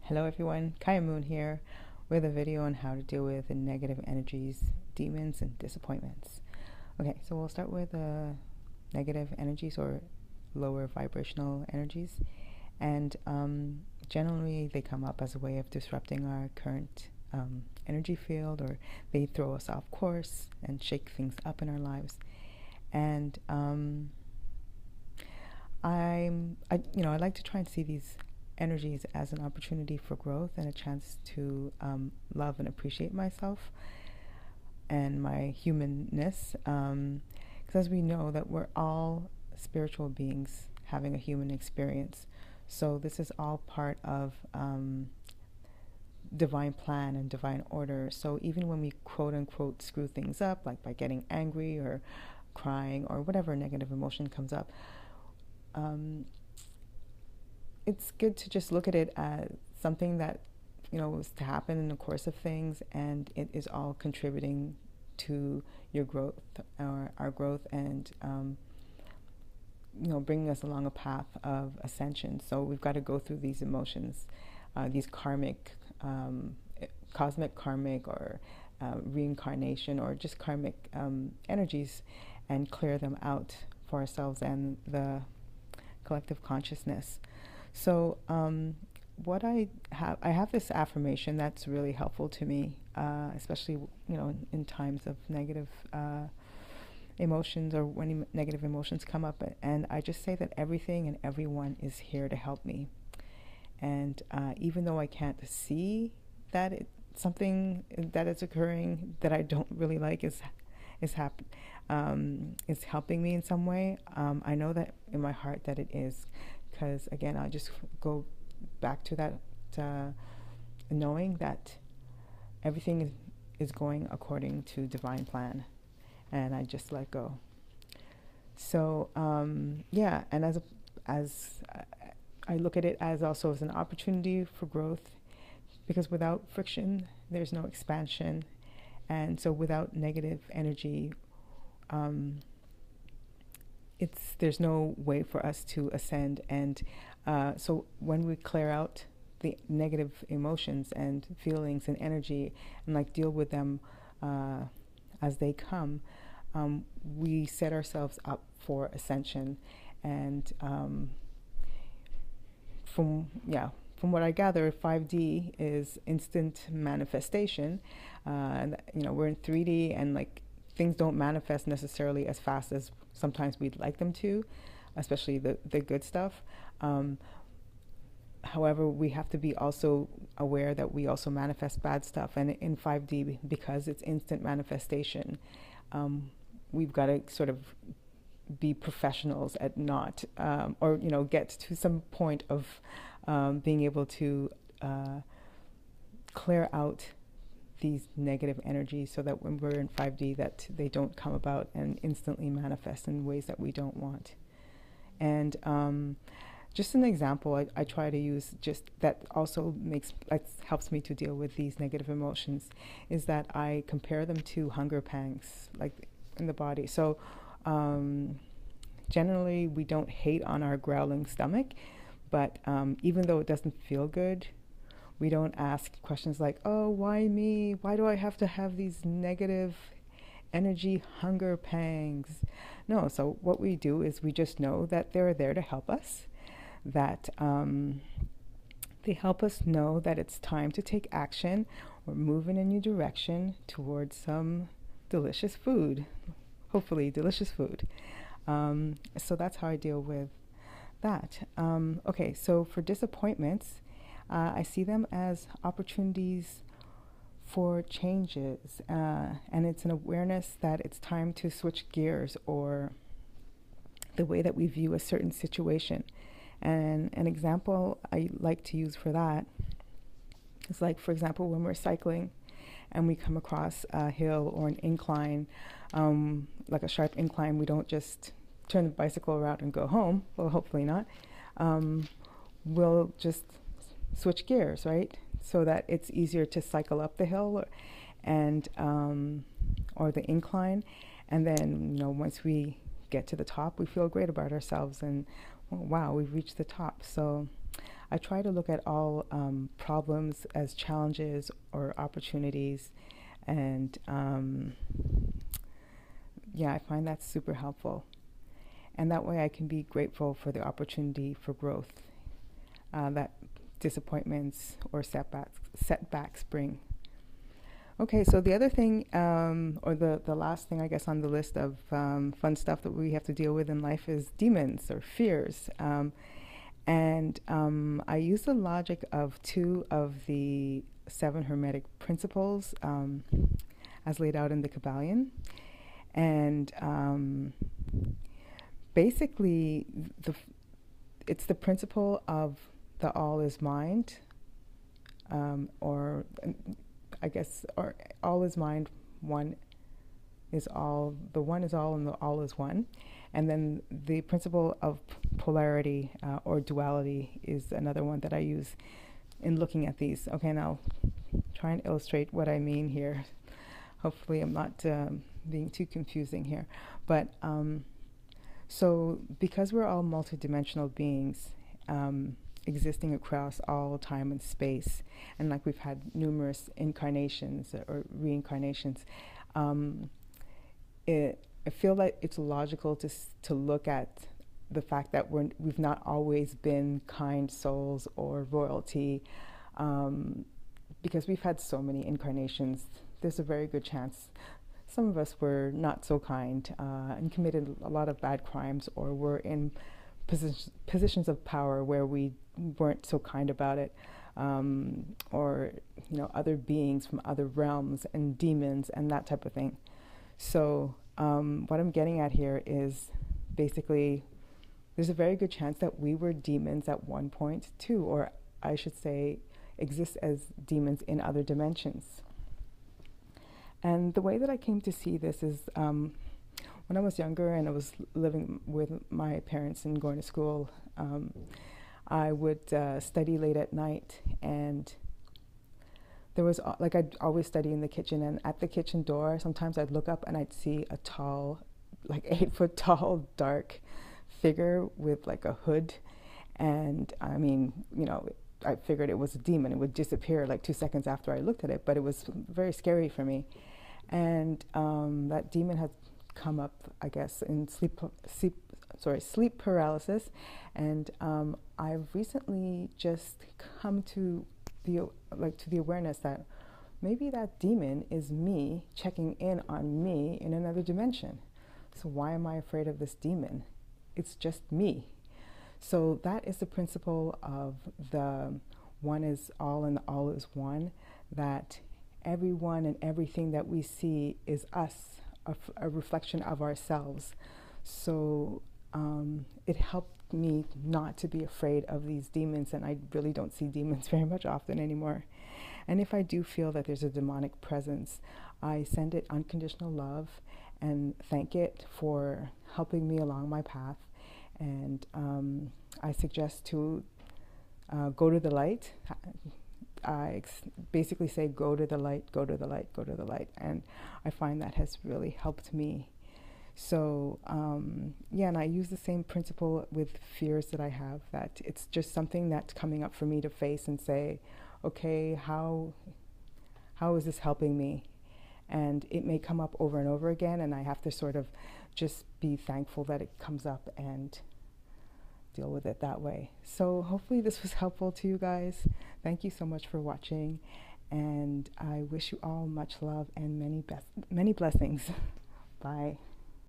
Hello everyone, Kaia Moon here with a video on how to deal with the negative energies, demons, and disappointments. Okay, so we'll start with negative energies or lower vibrational energies. And generally they come up as a way of disrupting our current energy field, or they throw us off course and shake things up in our lives. And I like to try and see these energies as an opportunity for growth and a chance to love and appreciate myself and my humanness, because as we know that we're all spiritual beings having a human experience, so this is all part of divine plan and divine order. So even when we quote unquote screw things up, like by getting angry or crying or whatever negative emotion comes up, it's good to just look at it as something that, was to happen in the course of things, and it is all contributing to your growth, or our growth, and, bringing us along a path of ascension. So we've got to go through these emotions, these cosmic, karmic, or reincarnation, or just karmic energies, and clear them out for ourselves and the collective consciousness. So what I have this affirmation that's really helpful to me, especially in times of negative emotions, or when negative emotions come up, and I just say that everything and everyone is here to help me. And even though I can't see that something that is occurring that I don't really like is helping me in some way, I know that in my heart that it is. Because again, I just go back to that knowing that everything is going according to divine plan, and I just let go. So and as I look at it as also as an opportunity for growth, because without friction there's no expansion, and so without negative energy, there's no way for us to ascend. And so when we clear out the negative emotions and feelings and energy, and deal with them as they come, we set ourselves up for ascension. And from what I gather, 5D is instant manifestation, and we're in 3D, and things don't manifest necessarily as fast as sometimes we'd like them to, especially the good stuff. However, we have to be also aware that we also manifest bad stuff. And in 5D, because it's instant manifestation, we've got to sort of be professionals at not, or get to some point of being able to clear out these negative energies, so that when we're in 5D, that they don't come about and instantly manifest in ways that we don't want. And just an example I try to use, just that also helps me to deal with these negative emotions, is that I compare them to hunger pangs, in the body. So generally we don't hate on our growling stomach, but even though it doesn't feel good, we don't ask questions like, oh, why me? Why do I have to have these negative energy hunger pangs? No, so what we do is we just know that they're there to help us, that they help us know that it's time to take action or move in a new direction towards some delicious food, hopefully delicious food. So that's how I deal with that. Okay, so for disappointments, I see them as opportunities for changes, and it's an awareness that it's time to switch gears, or the way that we view a certain situation. And an example I like to use for that is, for example, when we're cycling and we come across a hill or an incline, like a sharp incline, we don't just turn the bicycle around and go home. Well, hopefully not. We'll just switch gears, right? So that it's easier to cycle up the hill or the incline. And then, once we get to the top, we feel great about ourselves, and wow, we've reached the top. So I try to look at all problems as challenges or opportunities, and yeah, I find that super helpful. And that way I can be grateful for the opportunity for growth that disappointments or setbacks bring. Okay, so the other thing, or the last thing, I guess, on the list of fun stuff that we have to deal with in life is demons or fears. And I use the logic of 2 of the 7 Hermetic principles as laid out in the Kabbalion. And basically, it's the principle of the all is mind, or I guess, or all is mind, one is all, the one is all, and the all is one. And then the principle of polarity or duality is another one that I use in looking at these. Okay, now try and illustrate what I mean here. Hopefully I'm not being too confusing here. But so because we're all multidimensional beings, existing across all time and space, and like we've had numerous incarnations or reincarnations, I feel like it's logical to look at the fact that we've not always been kind souls or royalty, because we've had so many incarnations. There's a very good chance some of us were not so kind and committed a lot of bad crimes, or were in positions of power where we weren't so kind about it, or other beings from other realms and demons and that type of thing. So what I'm getting at here is basically there's a very good chance that we were demons at one point too, or I should say exist as demons in other dimensions. And the way that I came to see this is when I was younger and I was living with my parents and going to school, I would study late at night, and there was, I'd always study in the kitchen, and at the kitchen door, sometimes I'd look up and I'd see a tall, 8-foot tall, dark figure with like a hood. And I mean, I figured it was a demon. It would disappear like 2 seconds after I looked at it, but it was very scary for me. And that demon had come up, I guess, in sleep paralysis. And I've recently just come to the awareness that maybe that demon is me checking in on me in another dimension. So why am I afraid of this demon? It's just me. So that is the principle of the one is all and the all is one, that everyone and everything that we see is us, a reflection of ourselves. So it helped me not to be afraid of these demons, and I really don't see demons very much often anymore. And if I do feel that there's a demonic presence, I send it unconditional love and thank it for helping me along my path. And I suggest to go to the light. I basically say, go to the light, go to the light, go to the light. And I find that has really helped me. So, yeah, and I use the same principle with fears that I have, that it's just something that's coming up for me to face and say, okay, how is this helping me? And it may come up over and over again, and I have to sort of just be thankful that it comes up and deal with it that way. So hopefully this was helpful to you guys. Thank you so much for watching, and I wish you all much love and many blessings. Bye.